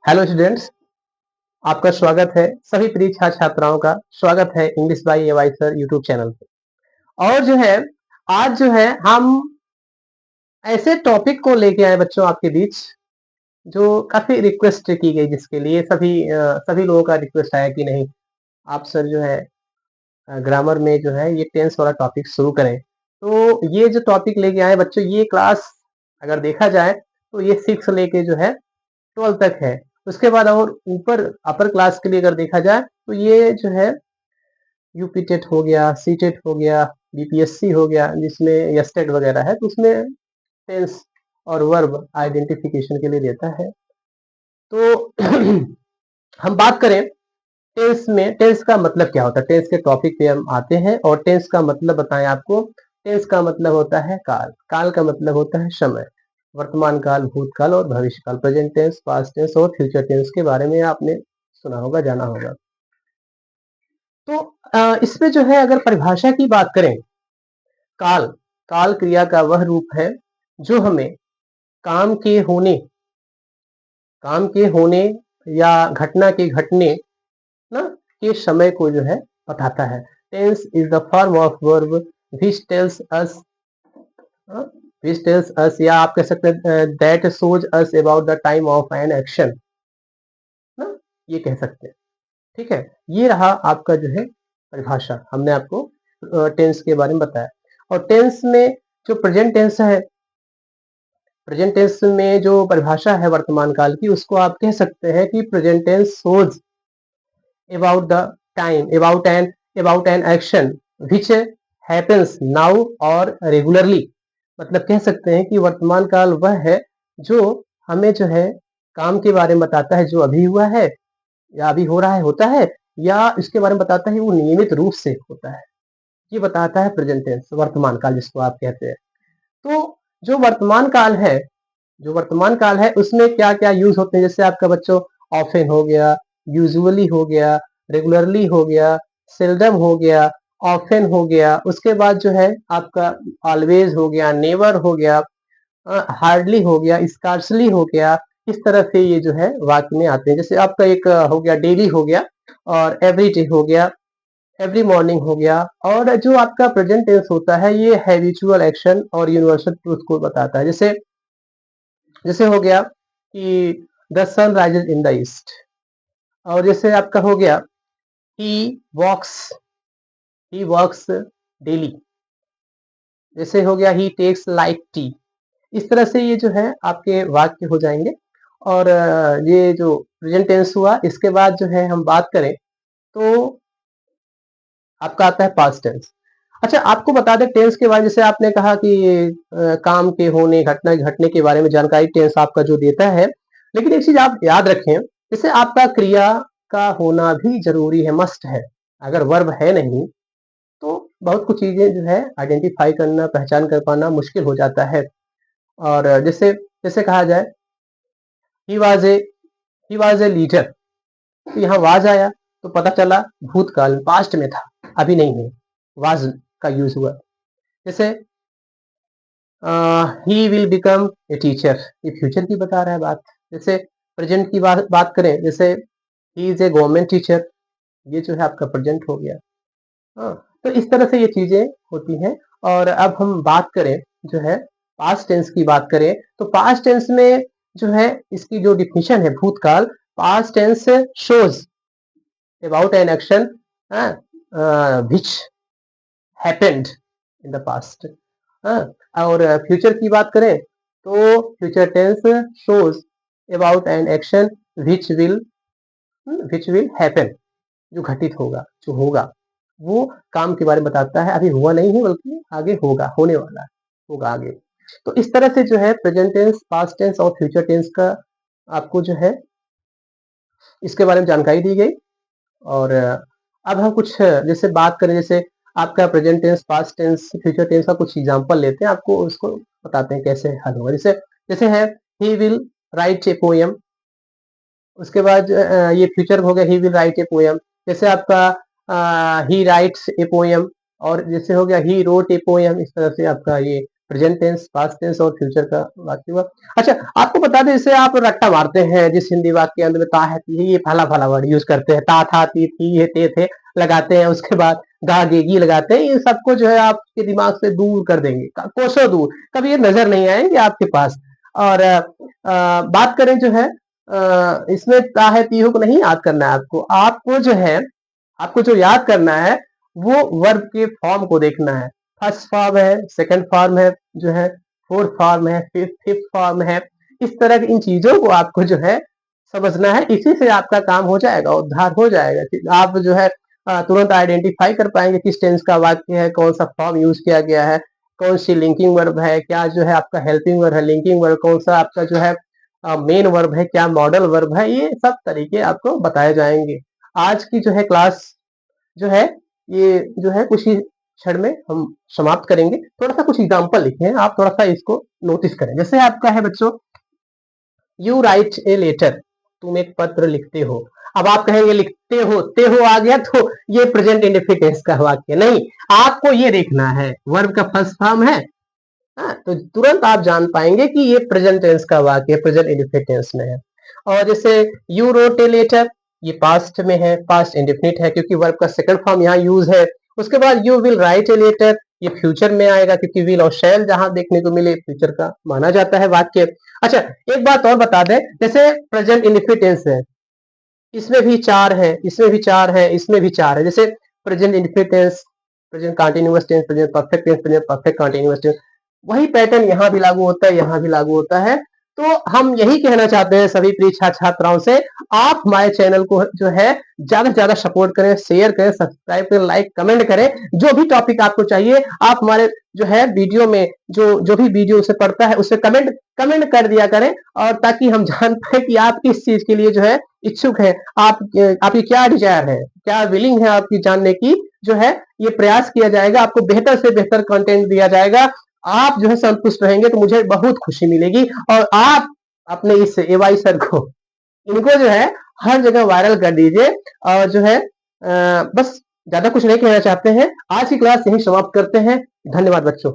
Hello students, आपका स्वागत है। सभी परीक्षा छात्राओं का स्वागत है English by AY sir YouTube channel पे। और जो है आज जो है हम ऐसे टॉपिक को लेके आए बच्चों आपके बीच, जो काफी रिक्वेस्ट की गई, जिसके लिए सभी लोगों का रिक्वेस्ट आया कि नहीं, आप सर जो है ग्रामर में जो है ये टेंस वाला टॉपिक शुरू करें। तो ये जो टॉपिक लेके आए बच्चों, ये क्लास अगर देखा जाए तो ये 6 लेके जो है 12 तक है। उसके बाद और ऊपर अपर क्लास के लिए अगर देखा जाए तो ये जो है यूपी टेट हो गया, सी टेट हो गया, बीपीएससी हो गया, जिसमें एस्टेट वगैरह है, तो उसमें टेंस और वर्ब आइडेंटिफिकेशन के लिए देता है। तो हम बात करें टेंस में, टेंस का मतलब क्या होता है। टेंस के टॉपिक पे हम आते हैं और टेंस का मतलब बताएं आपको। टेंस का मतलब होता है काल, काल का मतलब होता है समय, वर्तमान काल, भूतकाल और भविष्य काल, प्रेजेंट टेंस, पास्ट टेंस और फ्यूचर टेंस के बारे में आपने सुना होगा, जाना होगा। तो इसमें जो है अगर परिभाषा की बात करें, काल, काल क्रिया का वह रूप है जो हमें काम के होने, काम के होने या घटना के घटने ना के समय को जो है बताता है। Tense is the form of verb which tells us, which tells us, या आप कह सकते हैं that shows us about the time of an action ना, ये कह सकते हैं। ठीक है, ये रहा आपका जो है परिभाषा, हमने आपको टेंस के बारे में बताया। और टेंस में जो प्रेजेंट टेंस है, प्रेजेंट टेंस में जो परिभाषा है वर्तमान काल की, उसको आप कह सकते हैं कि present tense shows about the time, about an action which happens now or regularly। मतलब कह सकते हैं कि वर्तमान काल वह है जो हमें जो है काम के बारे में बताता है, जो अभी हुआ है या अभी हो रहा है, होता है, या इसके बारे में बताता है वो नियमित रूप से होता है। ये बताता है प्रेजेंट टेंस, वर्तमान काल जिसको आप कहते हैं। तो जो वर्तमान काल है, जो वर्तमान काल है उसमें क्या क्या यूज होते हैं, जैसे आपका बच्चों ऑफन हो गया, यूजुअली हो गया, रेगुलरली हो गया, सेल्डम हो गया, ऑफन हो गया, उसके बाद जो है आपका ऑलवेज हो गया, नेवर हो गया, हार्डली हो गया, स्कार्सली हो गया। इस तरह से ये जो है वाक्य में आते हैं। जैसे आपका एक हो गया डेली हो गया, और एवरी डे हो गया, एवरी मॉर्निंग हो गया। और जो आपका प्रेजेंट टेंस होता है ये हैबिचुअल एक्शन और यूनिवर्सल ट्रूथ को बताता है। जैसे जैसे हो गया कि the sun rises in the east, और जैसे आपका हो गया ही वॉक्स, ही वर्क्स डेली, जैसे हो गया ही टेक्स लाइक टी। इस तरह से ये जो है आपके वाक्य हो जाएंगे। और ये जो प्रेजेंट टेंस हुआ, इसके बाद जो है हम बात करें तो आपका आता है पास्ट टेंस। अच्छा, आपको बता दें टेंस के बारे में, जैसे आपने कहा कि काम के होने, घटना घटने के बारे में जानकारी टेंस आपका जो देता है, लेकिन एक चीज आप याद रखें, जैसे आपका क्रिया का होना भी जरूरी है, मस्ट है। अगर वर्ब है नहीं तो बहुत कुछ चीजें जो है आइडेंटिफाई करना, पहचान कर पाना मुश्किल हो जाता है। और जैसे जैसे कहा जाए he was a, he was a leader, तो यहाँ वाज आया तो पता चला भूतकाल, पास्ट में था, अभी नहीं है, वाज का यूज हुआ। जैसे he will become a teacher, ये फ्यूचर की बता रहा है बात। जैसे प्रेजेंट की बात करें, जैसे he is a government teacher, ये जो है आपका प्रेजेंट हो गया। हाँ, तो इस तरह से ये चीजें होती हैं। और अब हम बात करें जो है पास्ट टेंस की बात करें, तो पास्ट टेंस में जो है इसकी जो डिफिनेशन है भूतकाल, past tense shows about an action which happened in the past. और फ्यूचर की बात करें तो future tense shows about an action which will happen, जो घटित होगा, जो होगा, वो काम के बारे में बताता है। अभी हुआ नहीं है बल्कि आगे होगा, होने वाला है, होगा आगे। तो इस तरह से जो है प्रेजेंट टेंस, पास्ट टेंस और फ्यूचर टेंस का आपको जो है इसके बारे में जानकारी दी गई। और अब हम कुछ जैसे बात करें, जैसे आपका present tense, past tense, future tense का कुछ एग्जांपल लेते हैं, आपको उसको बताते हैं कैसे हल होगा। जैसे जैसे है he will write a poem, उसके बाद ये फ्यूचर हो गया he will write a poem. जैसे आपका ही राइट्स ए पोएम, और जैसे हो गया ही रोट ए पोएम। इस तरह से आपका ये प्रेजेंट टेंस, पास्ट टेंस और फ्यूचर का वाक्य हुआ। अच्छा, आपको बता दें, जैसे आप रट्टा मारते हैं जिस हिंदी वाक्य के अंत में ता है, ती है, ये फला वर्ड यूज करते हैं, ता था, ती थी, ये ते थे लगाते हैं, उसके बाद गा गे गी लगाते हैं, ये सबको जो है आपके दिमाग से दूर कर देंगे, कोसों दूर, कभी ये नजर नहीं आएंगे आपके पास। और बात करें जो है इसमें ता है ती हो को नहीं याद करना है आपको, आपको जो याद करना है वो वर्ब के फॉर्म को देखना है। फर्स्ट फॉर्म है, सेकंड फॉर्म है, जो है फोर्थ फॉर्म है, फिफ्थ फॉर्म है। इस तरह की इन चीजों को आपको जो है समझना है, इसी से आपका काम हो जाएगा, उद्धार हो जाएगा। आप जो है तुरंत आइडेंटिफाई कर पाएंगे किस टेंस का वाक्य है, कौन सा फॉर्म यूज किया गया है, कौन सी लिंकिंग वर्ब है, क्या जो है आपका हेल्पिंग वर्ब है, लिंकिंग वर्ब कौन सा आपका जो है मेन वर्ब है, क्या मॉडल वर्ब है, ये सब तरीके आपको बताए जाएंगे। आज की जो है क्लास जो है ये जो है कुछ ही क्षण में हम समाप्त करेंगे। थोड़ा सा कुछ एग्जाम्पल लिखे हैं, आप थोड़ा सा इसको नोटिस करें। जैसे आपका है बच्चों, यू राइट ए लेटर, तुम एक पत्र लिखते हो। अब आप कहेंगे लिखते हो, ते हो आ गया तो ये प्रेजेंट इंडेफिनिट टेंस का वाक्य नहीं, आपको ये देखना है वर्ब का फर्स्ट फॉर्म है। तो तुरंत आप जान पाएंगे कि ये प्रेजेंट टेंस का वाक्य प्रेजेंट इंडेफिनिट टेंस में है। और जैसे यू रोट ए लेटर, ये पास्ट में है, पास्ट इंडेफिनिट है क्योंकि वर्ब का सेकंड फॉर्म यहाँ यूज है। उसके बाद you will write a letter, ये फ्यूचर में आएगा क्योंकि विल और शैल जहां देखने को मिले फ्यूचर का माना जाता है वाक्य। अच्छा, एक बात और बता दें, जैसे प्रेजेंट इंडेफिनिट टेंस है, इसमें भी चार है, इसमें भी चार है, इसमें भी चार है। जैसे present indefinite tense, present continuous tense, present perfect tense, present perfect continuous tense, वही पैटर्न यहाँ भी लागू होता है, यहाँ भी लागू होता है। तो हम यही कहना चाहते हैं सभी परीक्षा छात्राओं से, आप हमारे चैनल को जो है ज्यादा से ज्यादा सपोर्ट करें, शेयर करें, सब्सक्राइब करें, लाइक कमेंट करें। जो भी टॉपिक आपको चाहिए आप हमारे जो है वीडियो में जो भी वीडियो उसे पढ़ता है उसे कमेंट कमेंट कर दिया करें, और ताकि हम जान पाए कि आप किस चीज के लिए जो है इच्छुक है, आपकी क्या डिजायर है, क्या विलिंग है आपकी जानने की, जो है ये प्रयास किया जाएगा, आपको बेहतर से बेहतर कंटेंट दिया जाएगा। आप जो है संतुष्ट रहेंगे तो मुझे बहुत खुशी मिलेगी। और आप अपने इस एवाई सर को, इनको जो है हर जगह वायरल कर दीजिए। और जो है बस ज्यादा कुछ नहीं कहना चाहते हैं, आज की क्लास यही समाप्त करते हैं। धन्यवाद बच्चों।